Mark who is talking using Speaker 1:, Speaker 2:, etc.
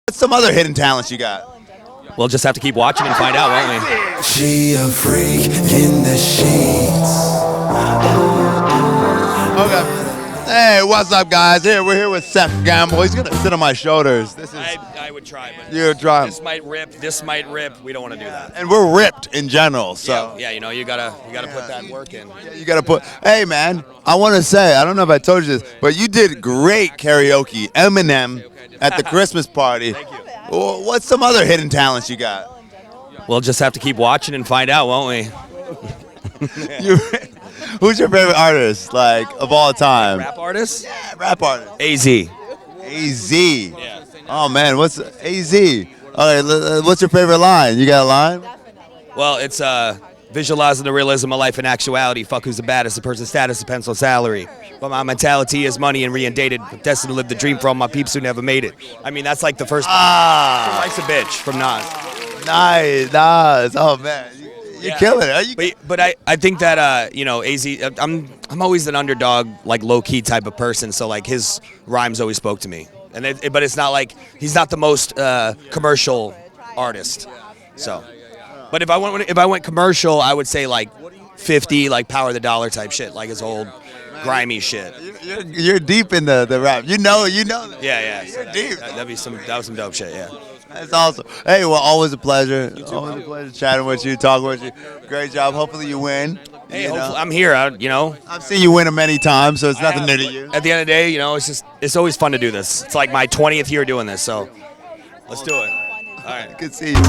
Speaker 1: What's some other hidden talents you got?
Speaker 2: We'll just have to keep watching and find out, won't we?
Speaker 3: She a freak in the sheets.
Speaker 1: Okay. Hey, what's up, guys? We're here with Seth Gamble. He's gonna sit on my shoulders. This is
Speaker 2: I would try, but
Speaker 1: you're trying.
Speaker 2: This might rip. We don't want to do that.
Speaker 1: And we're ripped in general, so
Speaker 2: Yeah, you know, you gotta put that work in.
Speaker 1: you gotta put. Hey, man, I want to say, I don't know if I told you this, but you did great karaoke, Eminem, at the Christmas party.
Speaker 2: Thank you.
Speaker 1: Well, what's some other hidden talents you got?
Speaker 2: We'll just have to keep watching and find out, won't we?
Speaker 1: You, who's your favorite artist, like of all time?
Speaker 2: Rap artist?
Speaker 1: Yeah, rap artist.
Speaker 2: AZ.
Speaker 1: AZ.
Speaker 2: Yeah.
Speaker 1: Oh man, what's AZ? Okay, what's your favorite line? You got a line?
Speaker 2: Well, it's visualizing the realism of life in actuality. Fuck who's the baddest, the person's status, the pencil salary. But my mentality is money and reindated. Destined to live the dream for all my peeps who never made it. I mean, that's like the first. Life's a bitch from Nas.
Speaker 1: Nice. Oh man, you're killing it. Are you?
Speaker 2: But I think that you know, AZ. I'm always an underdog, like low key type of person. So like his rhymes always spoke to me. But it's not like he's not the most commercial artist. So, but if I went commercial, I would say like 50, like Power the Dollar type shit, like his old grimy shit.
Speaker 1: You're deep in the rap. You know. That.
Speaker 2: Yeah.
Speaker 1: You're deep.
Speaker 2: That was some dope shit. Yeah.
Speaker 1: That's awesome. Hey, well, always a pleasure. Always a pleasure chatting with you, talking with you. Great job. Hopefully you win.
Speaker 2: Hey,
Speaker 1: you know?
Speaker 2: hopefully, I'm here.
Speaker 1: I've seen you win many times, so it's nothing new to you.
Speaker 2: At the end of the day, you know, it's always fun to do this. It's like my 20th year doing this, so let's do it. All right.
Speaker 1: Good to see you.